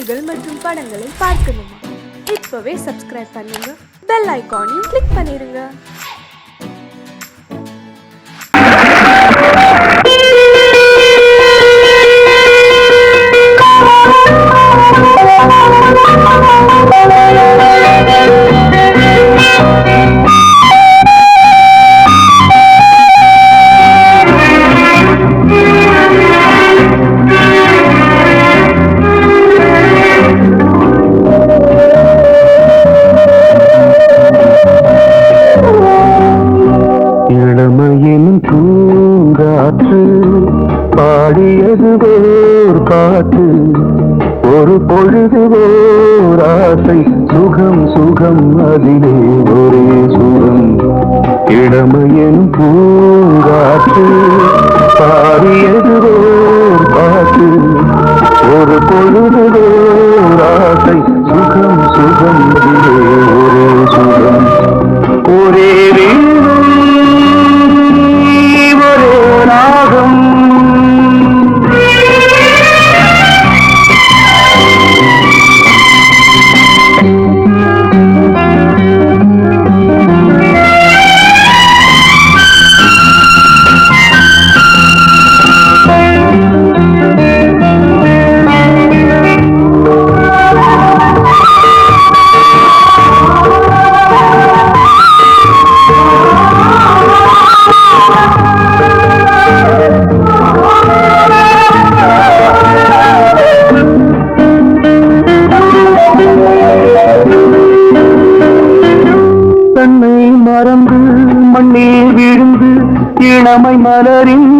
பாடல்கள் மற்றும் படங்களை பார்க்கணுமா? இப்பவே சப்ஸ்கிரைப் பண்ணுங்க, பெல் ஐகானையும் கிளிக் பண்ணிருங்க. இளமையின் பூங்காற்று பாடியது ஓர் பாட்டு, ஒரு பொழுது ஓர் ஆசை, சுகம் சுகம் அதிலே ஒரே சுகம். இளமையின் பூங்காற்று பாடியது ஓர் பாட்டு, ஒரு பொழுது ஓர் ஆசை, சுகம் சுகம் அதிலே ஒரே சுகம். ஒரே மறந்து மண்ணில் விழுந்து இளமை மலரின்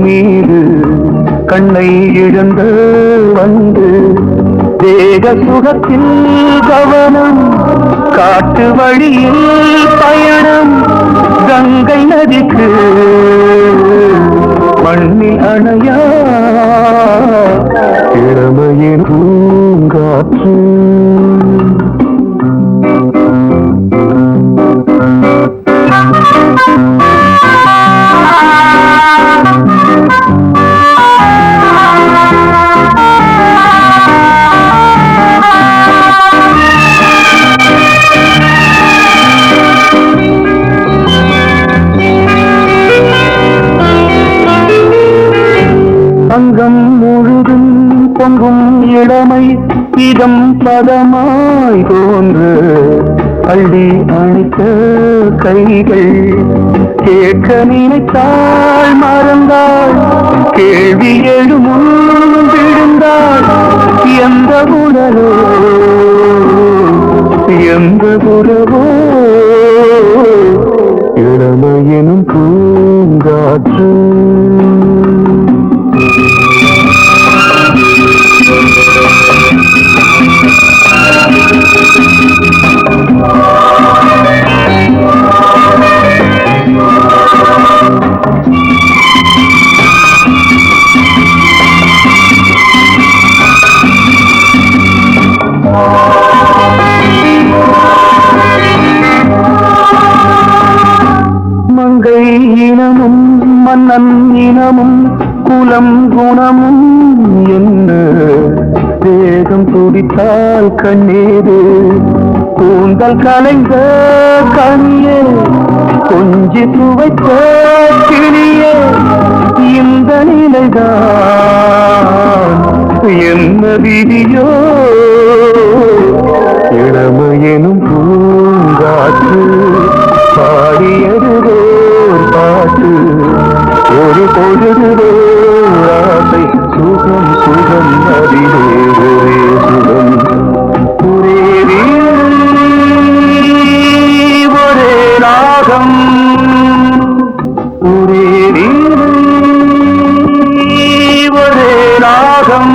மீது கண்ணை இழந்து வந்து தேக சுகத்தில் கவனம், காட்டு வழியில் பயணம், கங்கை நதிக்கு மண்ணில் அணையா இளமையின் பூங்காற்று. அங்கம் முழுதும் பொங்கும் இளமை இதம் பதமாய் தோன்று, அள்ளி அணைத்த கைகள் கேட்க நினைத்தாள் மறந்தாள், கேள்வி எழுமுன் விழுந்தாள். எந்த உணரோ எந்த உறவோ இளமையெனும் பூங்காற்று. மங்கை இனமும் மன்னன் இனமும் குலம் குணமும் என்ன தேகம் துடித்தால் கண்ணீரு, கூந்தல் கலைந்த கனியே, கொஞ்சி துவைத்த கிளியே, இந்த நிலைதான் என்ன விதியோ இளமையெனும் பூங்காற்று பாடியது ஓர் பாட்டு, ஒரு பொழுது ஆசை, சுகம் சுகம் அதிலே ஒரே சுகம். ஒரே ஒரே ராகம், ஒரே ஒரே ராகம்.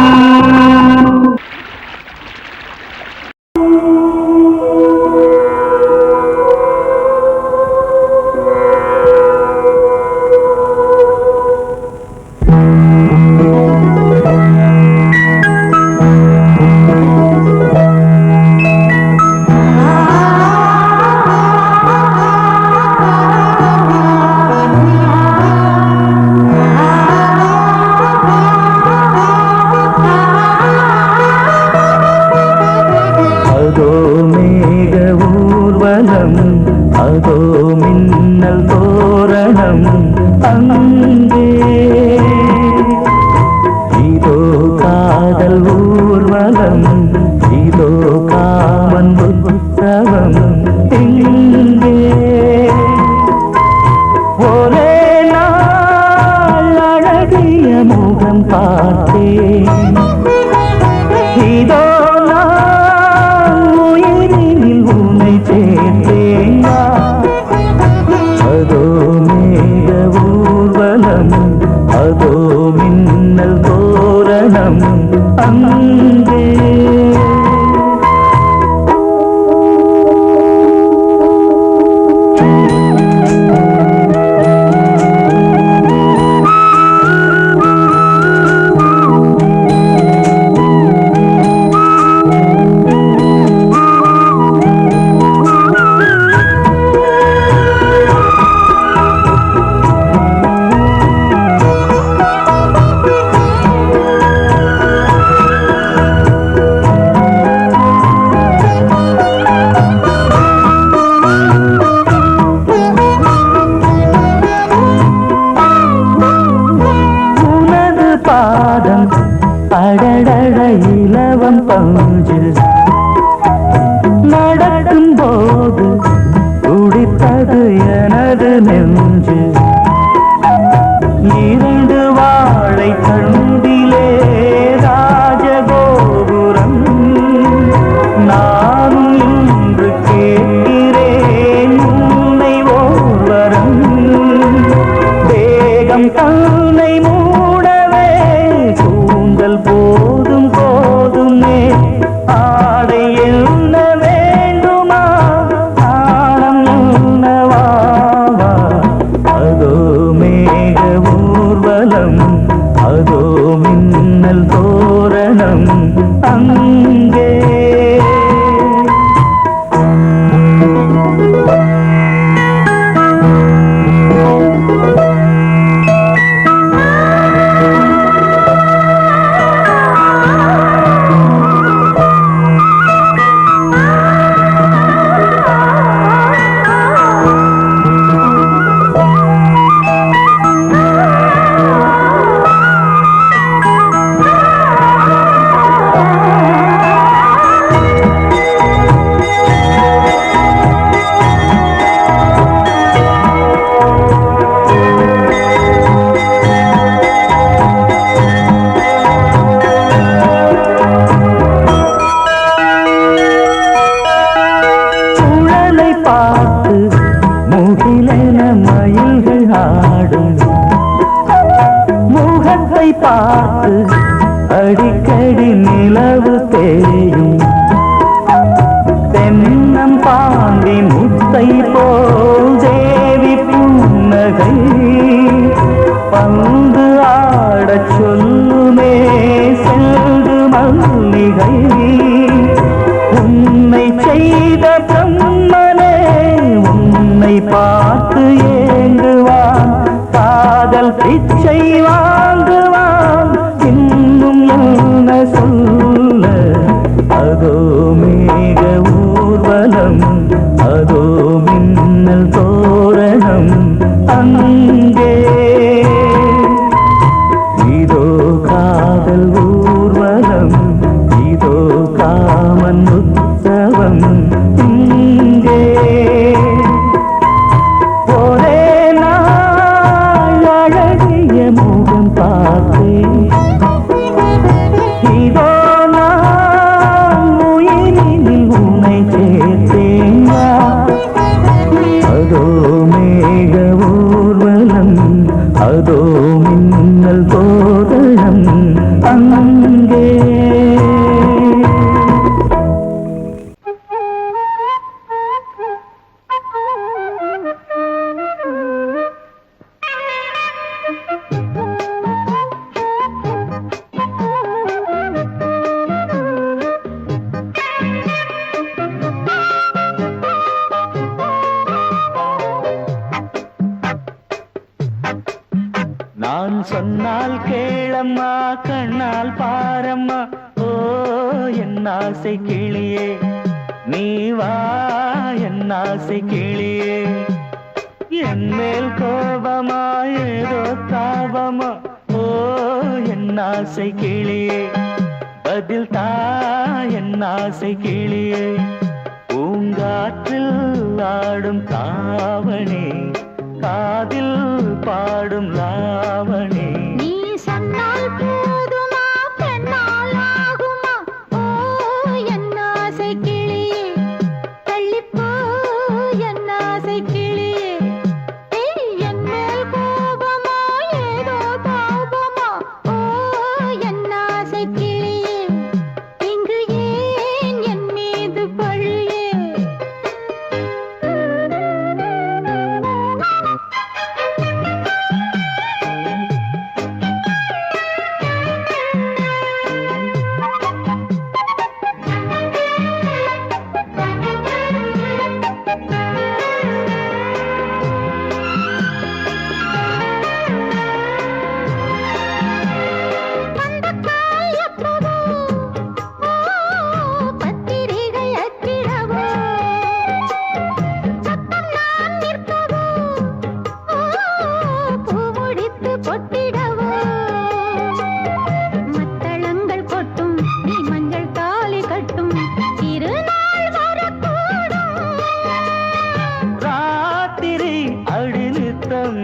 ஊர்வலம் இதோ காமன் உற்சவம் இங்கே ஒரே நாள் அழகிய முகம் பார்த்தேன் இதோ நான் உயிரினில் உன்னை சேர்த்தேன் அதோ மேக ஊர்வலம் அதோ மின்னல் தோரணம் அங்கே பாதம் அடடட இலவம் பஞ்சு நடக்கும் போது துடித்தது எனது நெஞ்சு இரண்டு வாழை தண்டிலே ராஜகோபுரம் நானும் இன்று கேட்கிறேன் உன்னை ஓர்வரம் வேகம் தன்னை போதும் போதுமே ஆடை என்ன வேண்டுமா ஆடம் என்னவாவா அதோ மேக ஊர்வலம் அதோ மின்னல் தோரணம் அங்கே முகிலென மயில்கள் ஆடும் முகத்தை பார்த்து அடிக்கடி நிலவு தேயும் தென்னம் பாண்டி முத்தை போல் தேவி புன்னகை பந்து ஆடச் சொல்லுமே செல்து மல்லிகை உன்னை செய்த பிரம்மனே உன்னை பார்த்து ஏங்குவான் காதல் பிச்சை வாங்குவான் இன்னும் என்ன சொல்ல அதோ மேக ஊர்வலம் அதோ மின்னல் தோரணம் அங்கே இதோ காதல் ஊர்வலம் இதோ காமன் உற்சவம் இங்கே ஒரே நாள் அழகிய முகம் பார்த்தேன் இதோ நான் உயிரினில் உன்னை சேர்த்தேன் அதோ மேக ஊர்வலம் அதோ மின்னல் தோரணம் அங்கே நான் சொன்னால் கேளம்மா கண்ணால் பாரம்மா ஓ என் ஆசை கிளியே நீ வா என் ஆசை கிளியே என் மேல் கோபமா ஏதோ தாபமா ஓ என் ஆசை கிளியே பதில் தா என் ஆசை கிளியே பூங்காற்றில் ஆடும் தாவணி காதில் பாடும் லாவணி நீ சொன்னால் போதுமா பெண்ணால் ஆகுமா ஓ என் ஆசை கிளியே தள்ளிப்போ என் ஆசை கிளியே என் மேல் கோபமா ஏதோ தாபமா ஓ என் ஆசை கிளியே இங்கு ஏன் என் மீது பழியே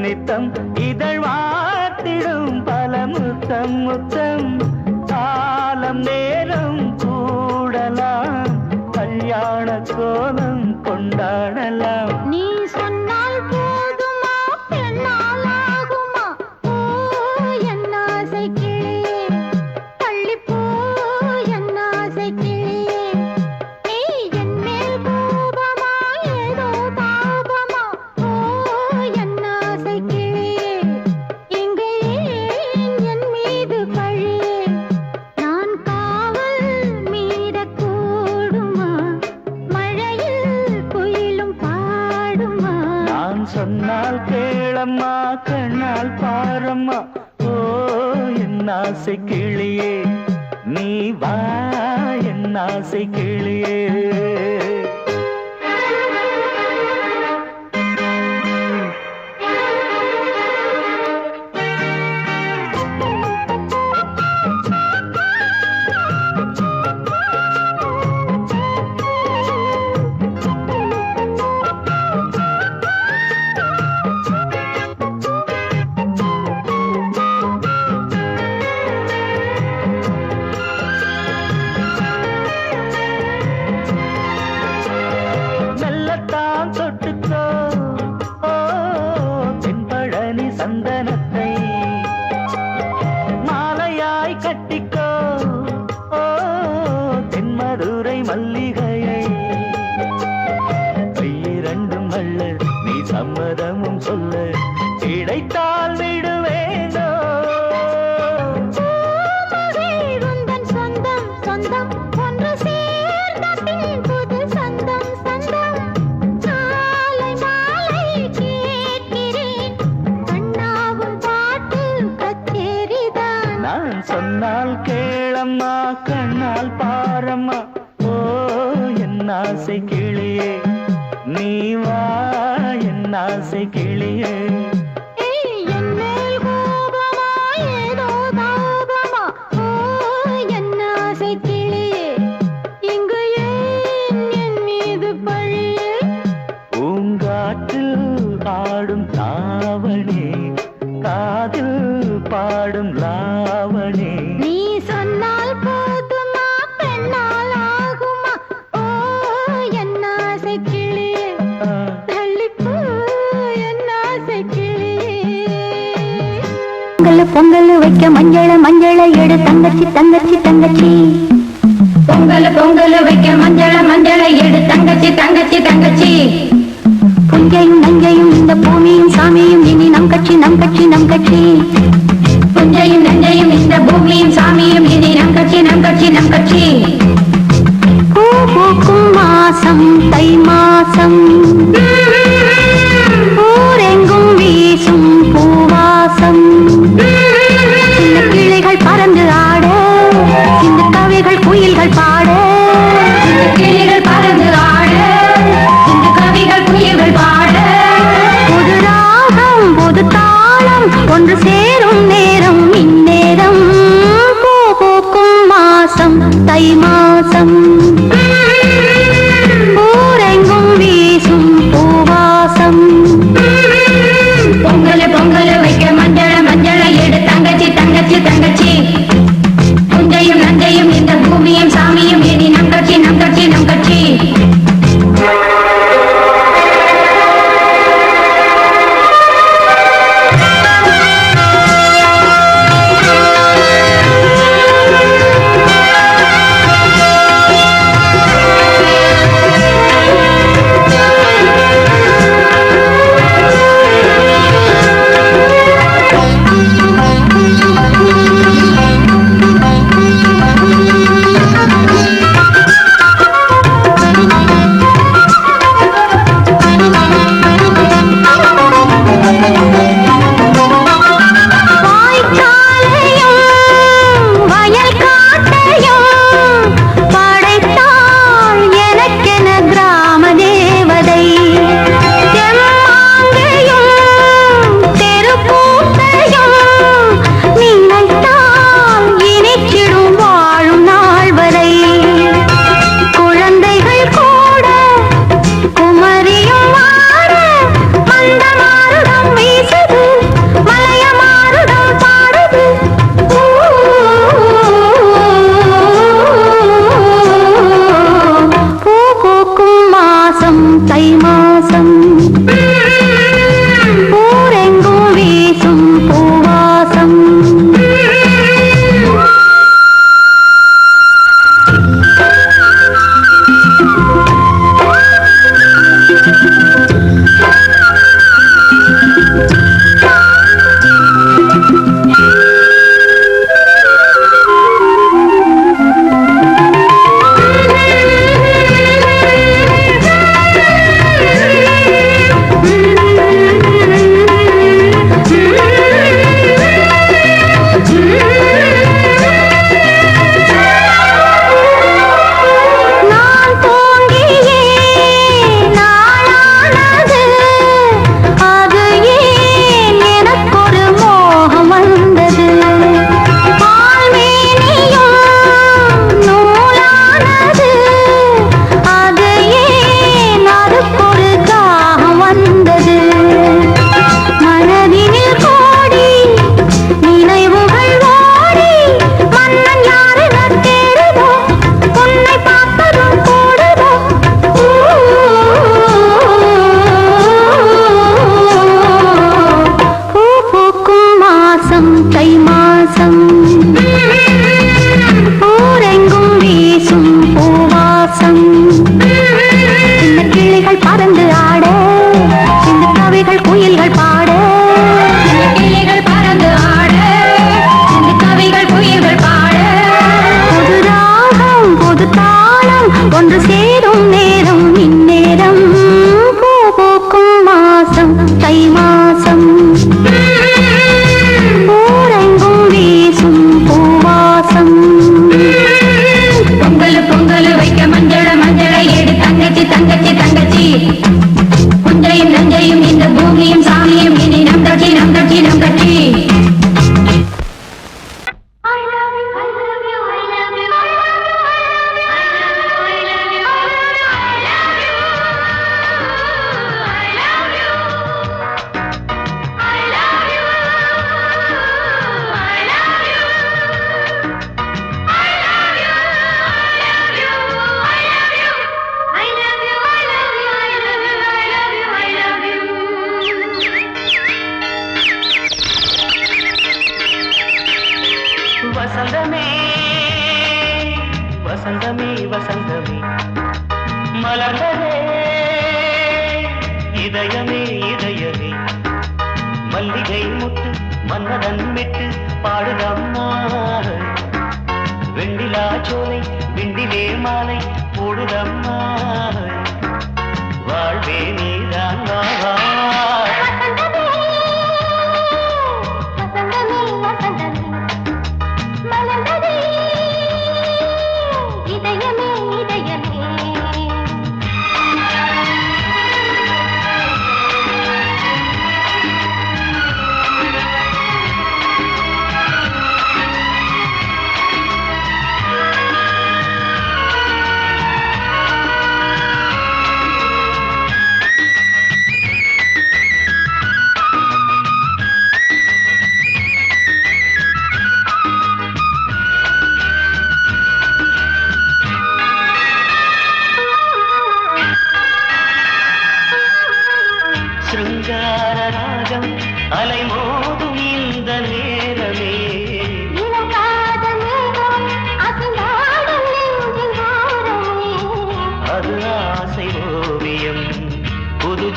நித்தம் இதழ் வாத்திடும் பல முத்தம் முத்தம் காலம் நேரம் கூடலாம் கல்யாண கோலம் கொண்டாடலாம் நீ சொன்னால் போதுமா பெண்ணால் ஆகுமா ஓ என் ஆசை கிளியே தள்ளிப்போ என் ஆசை கிளியே நீ என் மேல் கோபமா ஏதோ தாபமா ஓ என் ஆசை கிளியே இங்கே என் மீது பழியே நான் காவல் மீறக்கூடுமா மழையில் குயிலும் பாடுமா நான் சொன்னால் கேளம்மா கண்ணால் பாரம்மா ஓ என் ஆசை கிளியே நீ வா என் ஆசை கிளியே மெல்லத்தான் தொட்டுக்கோ ஓ தென்பழனி சந்தனத்தை மாலையாய் கட்டிக்கோ ஓ தென்மதுரை மல்லிகையை கையிரண்டும் அள்ள நீ சம்மதமும் சொல்ல கிடைத்தால் விடுவேனோ உந்தன் சொந்தம் சொந்தம் ஒன்று சேர்ந்த பின் புது சொந்தம் சொந்தம் காலை மாலை கேட்கிறேன் கண்ணாவும் பாட்டு கச்சேரிதான் நான் சொன்னால் கேளம்மா கண்ணால் பாரம்மா ஓ என் ஆசை கிளியே நீ வா என் ஆசை கிளியே என் மேல் கோபமா ஏதோ தாபமா ஓ என் ஆசை கிளியே இங்கு ஏன் என் மீது பழியே பூங்காற்றில் ஆடும் தாவணி காதில் பாடும் லாவணி நீ சொன்னால் போதுமா பெண்ணால் ஆகுமா ஓ என் ஆசை கிளியே தள்ளிப்போ என் ஆசை கிளியே பொங்கல் வைக்க மஞ்சள மஞ்சள எடு தங்கச்சி தங்கச்சி தங்கச்சி பொங்கல் வைக்க மஞ்சள மஞ்சள எடு தங்கச்சி தங்கச்சி தங்கச்சி புஞ்சையும் நஞ்சையும் இந்த பூமியும் சாமியும் இனி நம் கட்சி நம் கட்சி நம் கட்சி புஞ்சையும் நஞ்சையும் இந்த பூமியும் சாமியும் இனி நம் கட்சி நம் கட்சி நம் கட்சி பூ பூக்கும் மாசம் தை மாசம் ஊரெங்கும் வீசும் பூவாசம் சின்ன கிளிகள் பறந்து ஆட இந்த கவிகள் குயில்கள் பாட கிளிகள் பறந்து ஆட இந்த கவிகள் குயில்கள் பாட புது ராகம் புது தாளம் ஒன்று சேரும் நேரம் இந்நேரம் பூ பூக்கும் மாசம் மாசம் ஊரெங்கும் வீசும் பூவாசம் பொங்கல் பொங்கல் வைக்க மஞ்சள மஞ்சள எடு தங்கச்சி தங்கச்சி தங்கச்சி புஞ்சையும் நஞ்சையும் இந்த பூமியும் சாமியும் இனி நம் கட்சி நம் கட்சி நம் கட்சி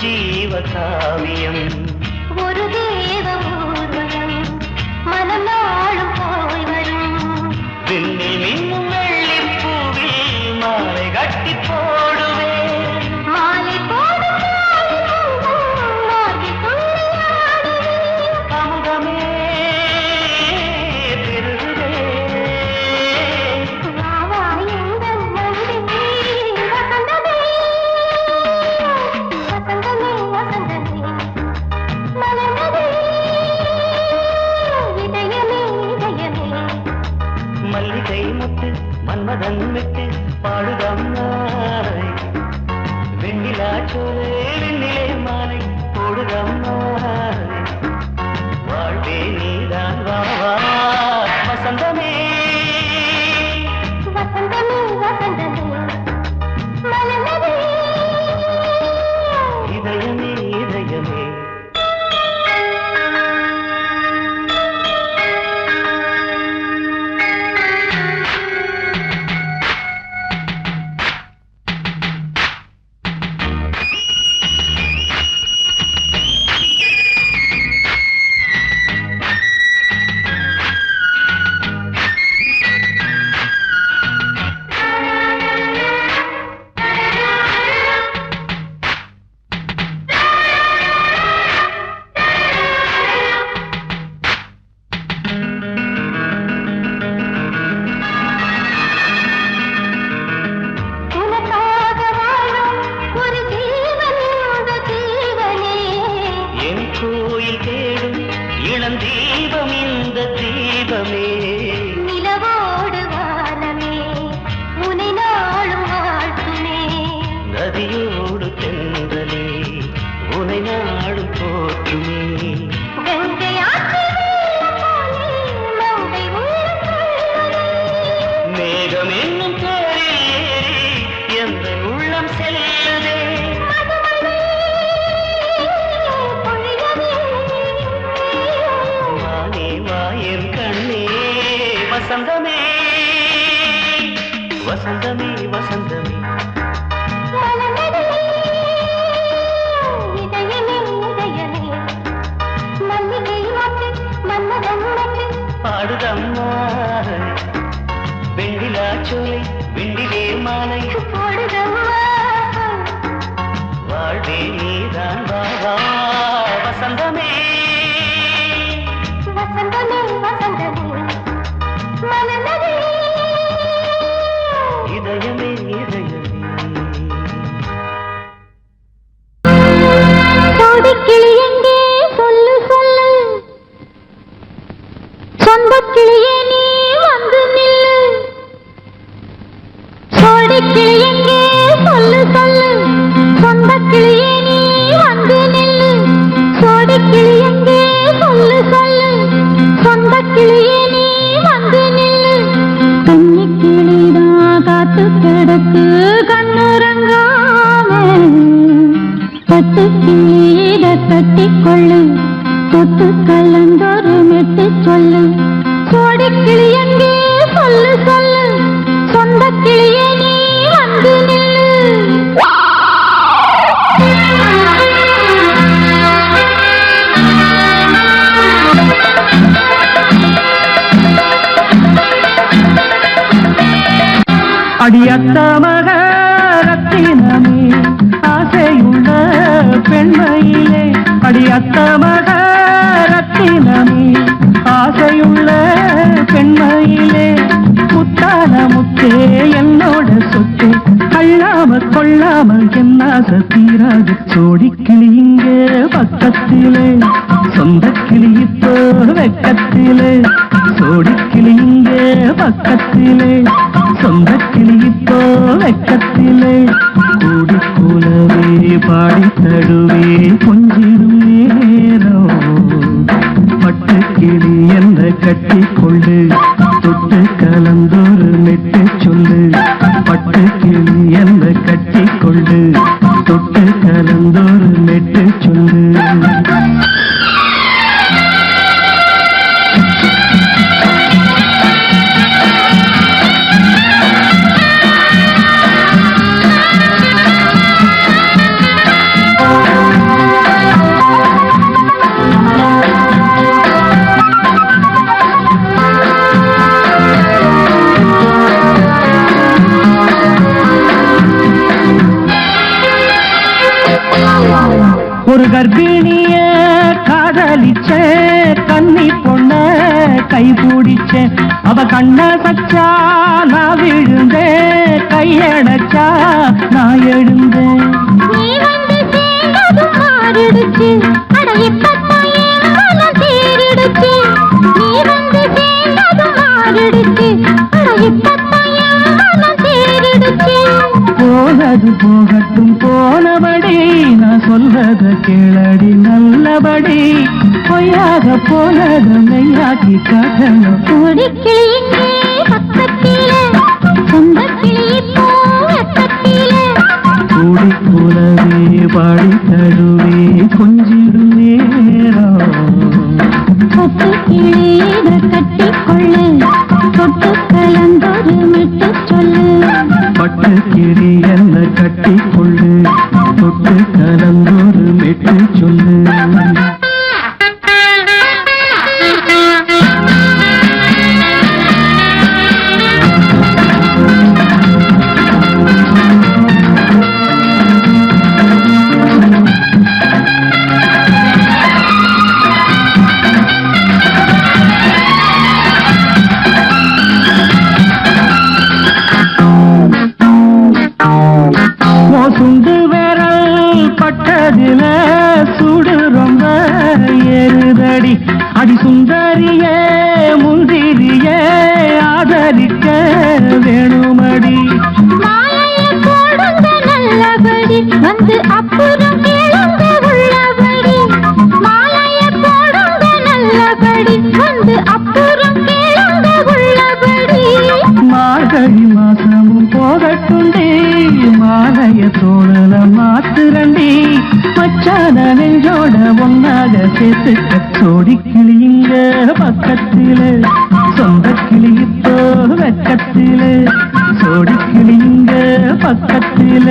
ஜீவ காவியம் ஒரு தேவ ஊர்வலம் மனம் நாளும் போய் வரும் விண்ணில் மின்னும் வெள்ளிப்பூவில் மாலை கட்டி போடுவேன் மாலை போடும் அமுதமே பெருகுதே மல்லிகை முத்து மன்மதன் விட்டு பாடுதம் நாய் வெண்ணிலா சோலை வெண்ணிலே மாலை போடுதம் நாய் வாழ்வே நீதான் வா வா வசந்தமே இதயமே இதயமே தீபம் இந்த தீபமே நிலவோடு வானமே உனை நாளும் வாழ்த்துமே நதியோடு தென்றலே உனை நாடும் போற்றுமே மேகம் என்னும் பேரில் ஏறி எந்த உள்ளம் செல்லுதே வாயன் கண்ணே வசந்தமே வசந்தமே வசந்தமே பாடுதம்மா வெண்ணிலா சோலை வெண்ணிலே மாலை வாழ்வே நீதான் வா வா வசந்தமே இதயமே இதயமே கிளி எங்கே சொல்லு சொல்லு சொந்த கிளியே நீ வந்து நில்லு சோடி கிளி எங்கே சொல்லு சொல்லு சொந்த கிளியே நீ வந்து நில்லு சோடி கிளி எங்கே சொல்லு சொல்லு சொந்த கிளியே நீ வந்து நில்லு கன்னி கிளிதான் காத்து கிடக்கு கண்ணுறங்காம பட்டு கிளியிட கட்டிக்கொள்ளு தொட்டு கலந்தொரு மெட்டு சொல்லு சோடி கிளி எங்கே சொல்லு சொல்லு சொந்த கிளியே நீ வந்து நில்லு அடியத்த மக ரத்தினமே ஆசையுள்ள பெண்மையிலே அடியத்த மக ரத்தினமே ஆசையுள்ள பெண்மையிலே முத்தான முத்தே என்னோட சொத்து அள்ளாம கொள்ளாம என்ன சத்தீராது சோடி கிளி இங்கே பக்கத்திலே சொந்த கிளி இப்போ வெக்கத்திலே சோடி கிளி இங்கே பக்கத்திலே சொந்த கிளி இப்போ வெக்கத்திலே கூடி கூலவே பாடி தடுவே கொஞ்சிடும் நேரம் பட்டு கிளி என்ன கட்டி கொண்டு தொட்டு கலந்தொரு மெட்டு சொல்லு பட்டு கிளி என்ன கட்டி கொண்டு தொட்டு கலந்தொரு மெட்டு சொல்லு கர்ப்பிணிய காதலிச்ச கன்னி பொண்ண கை பிடிச்சேன் அவ கண்ண சச்சா நான் விழுந்தேன் கையடைச்சா நான் எழுந்தேன் நீ வந்து சேர்ந்ததும் மாறிடுச்சு அட இப்பத்தான் என் மனம் தேறிடுச்சு நீ வந்து சேர்ந்ததும் மாறிடுச்சு அட இப்பத்தான் என் மனம் தேறிடுச்சு போனது போகட்டும் போனபடி நான் சொல்றத கேளடி நல்லபடி பொய்யாக போனது மெய்யாக்கி காட்டணும் கோடிக்கிளி இங்கே பக்கத்திலே சொந்த கிளி இப்போ பக்கத்திலே கூடி கூடவே பாடி தழுவே கொஞ்சிடும் நேரம் பட்டு கிளியிட கட்டிக்கொள்ளு தொட்டு கலந்தொரு மெட்டு சொல்லு பட்டு கிளி என்ன கட்டிக்கொள்ளு தொட்டு கலந்தொரு மெட்டு சொல்லு சுண்டு விரல் பட்டதில சுடு ரொம்ப ஏறுதடி அடி சுந்தரியே முந்திரியே ஆதரிக்க வேணுமடி மாலையை போடுங்க நல்லபடி வந்து அப்புறம் கேளுங்க உள்ளபடி மாலையை போடுங்க நல்லபடி வந்து அப்புறம் கேளுங்க உள்ளபடி மார்கழி மாசமும் போகட்டுண்டி மாலைய தோழல மாத்துரண்டி மச்சான நெஞ்சோட ஒன்னாக சேர்த்துக்க சோடி கிளியுங்க பக்கத்தில சொந்த கிளி இப்போ வெக்கத்தில சோடி கிளியுங்க பக்கத்தில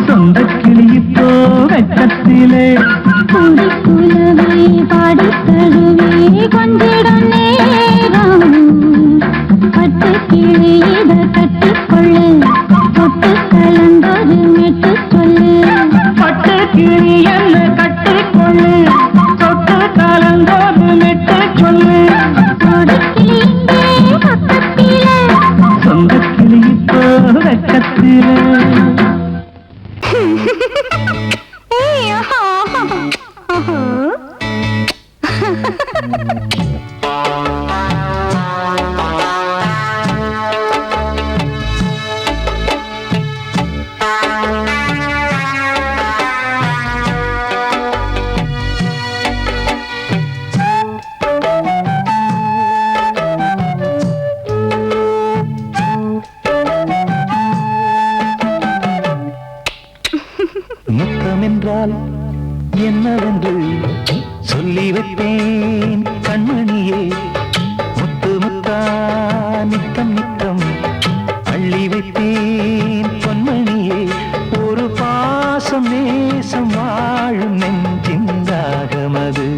சொந்த கிளி இப்போ வெக்கத்தில கூடி குலவே பாடி தழுவே கொஞ்சிடும் நேரம் பட்டு கிளியிட கட்டிக்கொள்ளு தொட்டு கலந்தொரு மெட்டு சொல்லு பட்டு கிளி என்ன கட்டிக்கொள்ளு தொட்டு கலந்தோடு மெட்டு சொல்லு கோடிக்கிளி இங்கே பக்கத்திலே சொந்த கிளி இப்போ வெக்கத்தில முத்தம் என்றால் என்னவென்று சொல்லி வைப்பேன் கண்மணியே முத்து முத்தா நித்தம் நித்தம் அள்ளி வைப்பேன் பொன்மணியே ஒரு பாசம் நேசம் வாழும் நெஞ்சிந்தாகமது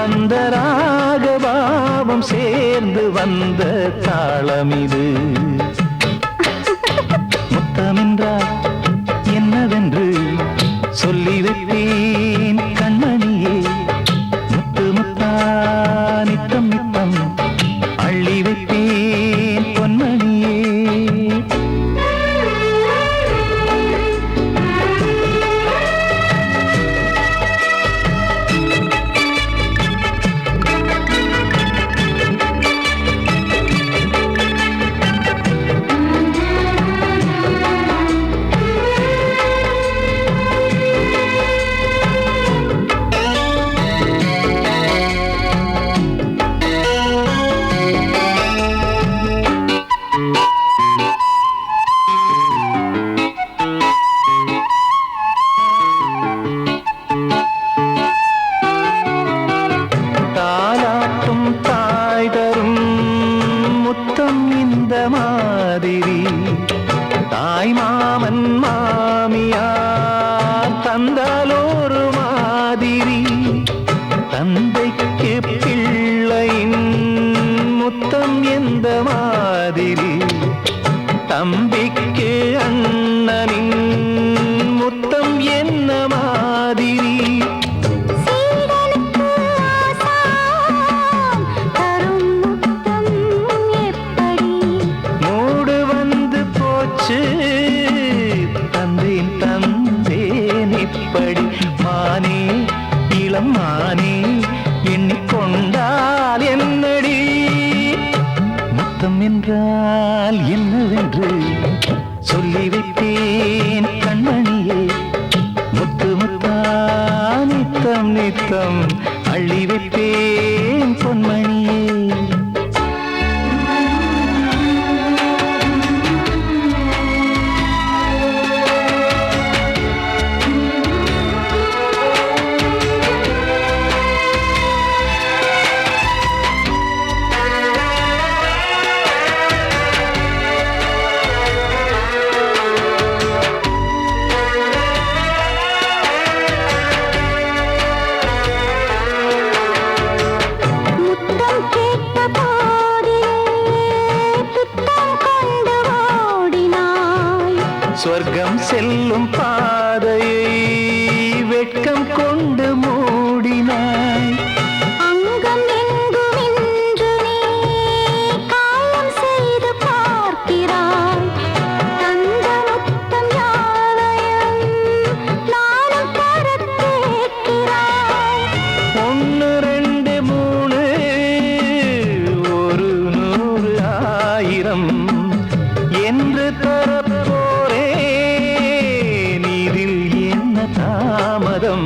அந்த ராகபாவம் சேர்ந்து வந்த தாளமிது முத்தமென்றால் என்னவென்று சொல்லி வைப்பேன் கண்மணியே முத்து முத்தா நித்தம் நித்தம் அள்ளி வைப்பேன் பொன்மணியே தம்பிக்கு அண்ணனின் முத்தம் என்ன மாதிரி சொல்லி வைத்தேன் கண்மணியே முத்து முத்தா நித்தம் நித்தம் அள்ளி வைத்தேன் பொன்மணியே சொர்க்கம் செல்லும் பாதையை வெட்கம் கொண்டு மூடினாய் அங்கம் எங்கும் இன்று நீ காயம் செய்து பார்க்கிறாய் தந்த முத்தம் யாவையும் நானும் தர கேட்கிறாய் 1 2 3 ஒரு 100 1000 என்று தாமதம்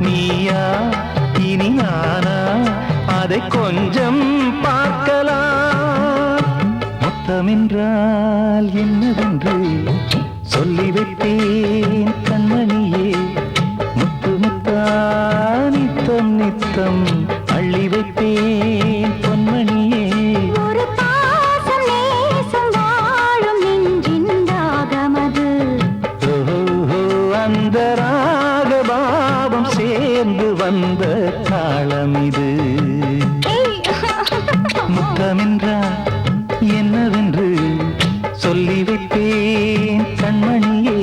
நீயா இனி நானா அதை கொஞ்சம் பார்க்கலாம் மொத்தமென்றால் என்னவென்று சொல்லி வைத்தேன் கண்மணியே முத்து முத்தா நித்தம் நித்தம் அள்ளி வைத்தேன் பொன்மணியே ஒரு பாசம் நேசம் வாழும் நெஞ்சின் தாகமது அந்த ராகபாவம் சேர்ந்து வந்த தாளம் இது முத்தமென்றால் என்னவென்று சொல்லி வைத்தேன் கண்மணியே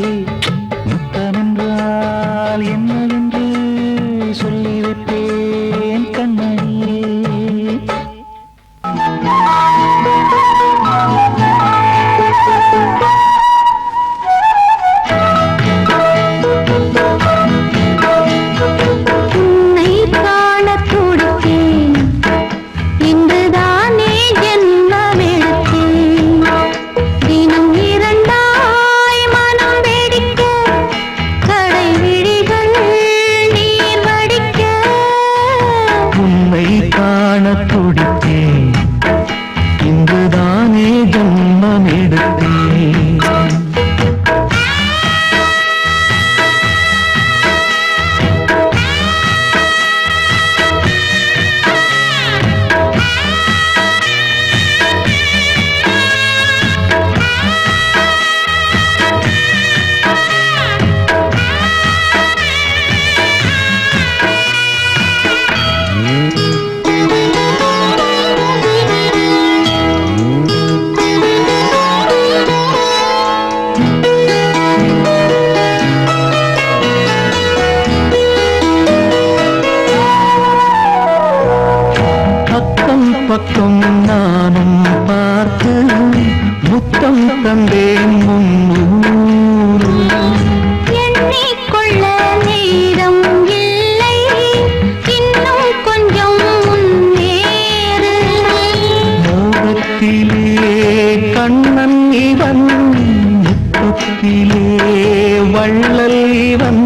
முத்தமென்றால் என்னவென்று சொல்லி வைத்தேன் கண்மணியே பக்கம் நானும் பார்த்து முத்தம் தந்தேன் முன்னூறு எண்ணிக்கொள்ள நேரம் இல்லை இன்னும் கொஞ்சம் முன்னேறு மோகத்திலே கண்ணன் இவன் முத்தத்திலே வள்ளல் இவன்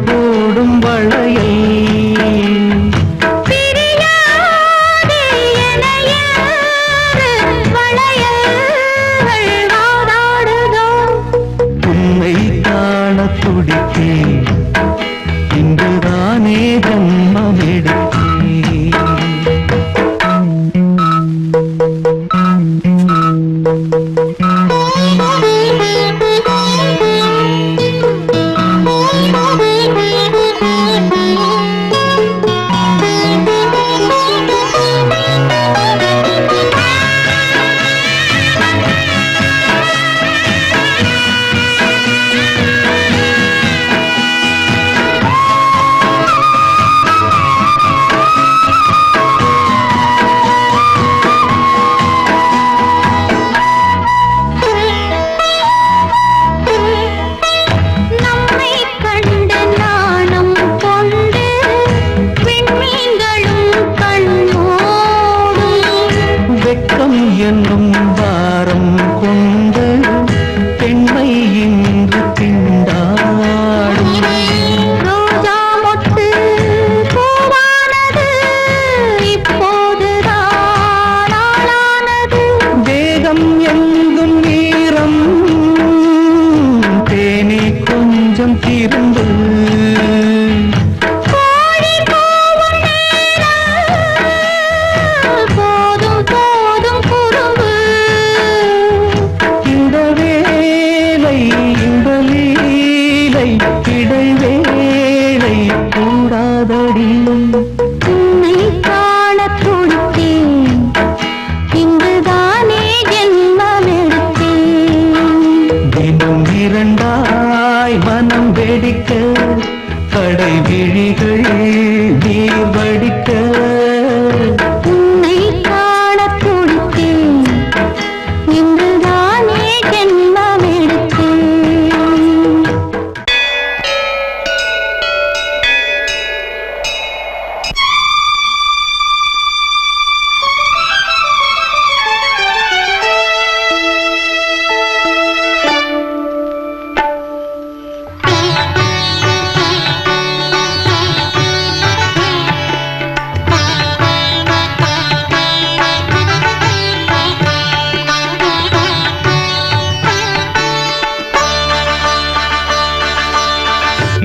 போடும் வளையை உன்னை காண துடித்தேன் இன்றுதானே ஜன்மம் எடுத்தேன் கொஞ்சம் திரும்பு. போதும் போதும் குறும்பு. இந்த வேலை இந்த லீலை இடைவேளை கூடாதடி. உன்னை காண துடித்தேன், இங்குதானே ஜென்மம் எடுத்தேன். தினம் இரண்டாய் மனம் வெடிக்க, கடை விழிகள் நீர் வடிக்க. உன்னை காண துடித்தேன், இங்குதானே ஜென்மம் எடுத்தேன்.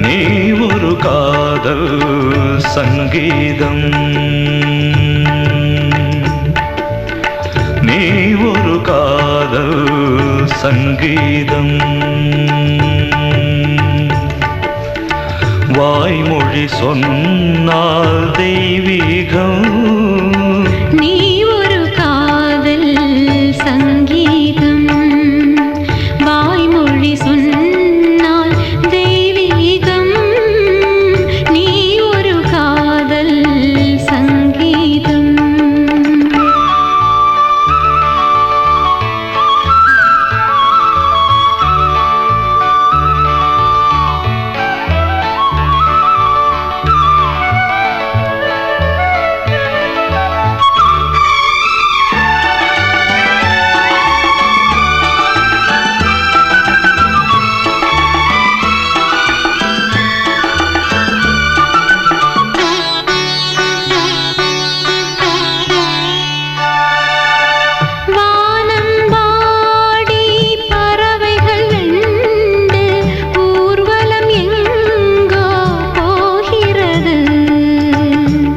நீ ஒரு காதல் சங்கீதம், நீ ஒரு காதல் சங்கீதம். வாய்மொழி சொன்னால் தெய்வீகம். நீ ஒரு காதல் சங்கீதம், வாய்மொழி சொன்னால் தெய்வீகம். நீ ஒரு காதல் சங்கீதம்.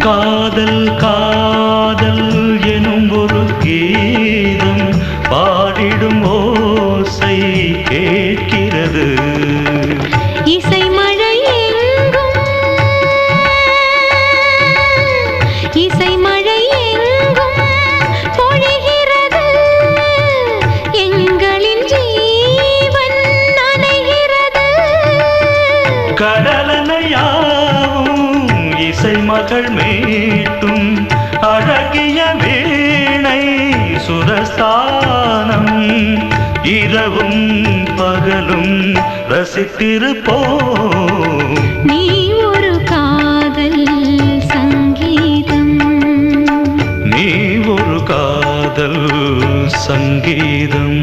காதல் காதல் எனும் ஒரு கீதம் பாடிடும் ஓசை கேட்கிறது. இசை மழை எங்கும், இசை மழை எங்கும் பொழிகிறது. எங்களின் ஜீவன் நனைகிறது. கடலனையாவும் இசை மகள் மீட்டும் அழகிய வீணை சுரஸ்தானம். இரவும் பகலும் ரசித்திருப்போம். நீ ஒரு காதல் சங்கீதம், நீ ஒரு காதல் சங்கீதம்.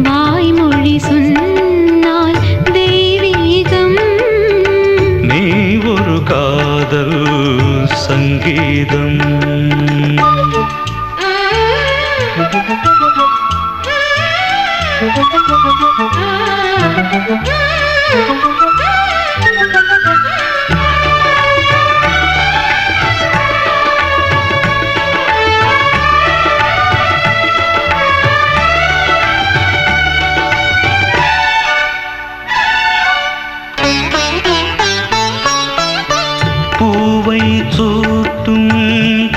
வாய்மொழி சொன்னால் தெய்வீகம். நீ ஒரு காதல் சங்கீதம். பூவை சூட்டும்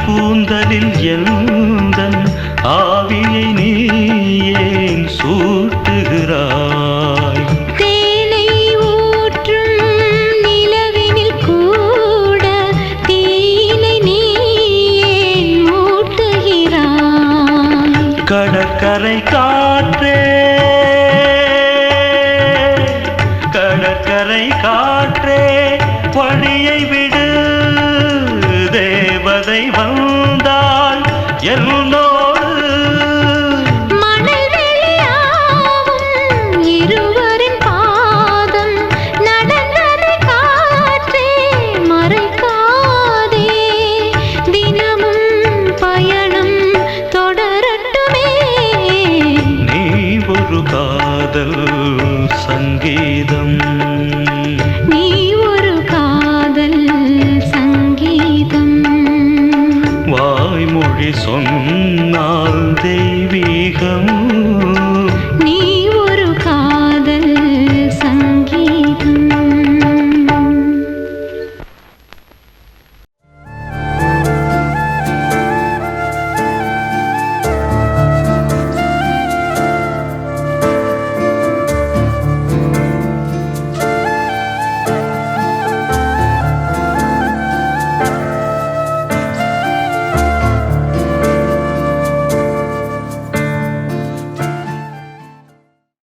கூந்தலில் எந்தன் ஆவியை நீ ஏன் சூட்டுகிறாய்? தேனை ஊற்றும் நிலவினில் கூட தீனை நீ ஏன் மூட்டுகிறாய்? கடற்கரை காற்றே, கடற்கரை காற்றே வழியை விடு. தேவதை வந்தால் என்னோடு மணல் வெளியாகும் இருவரின் பாதம் நடந்ததை காற்றே மறைக்காதே. தினமும் பயணம் தொடரட்டுமே. நீ ஒரு காதல் சங்கீதம், நீ ஒரு காதல் சங்கீதம். வாய்மொழி சொன்னால் தெய்வீகம்.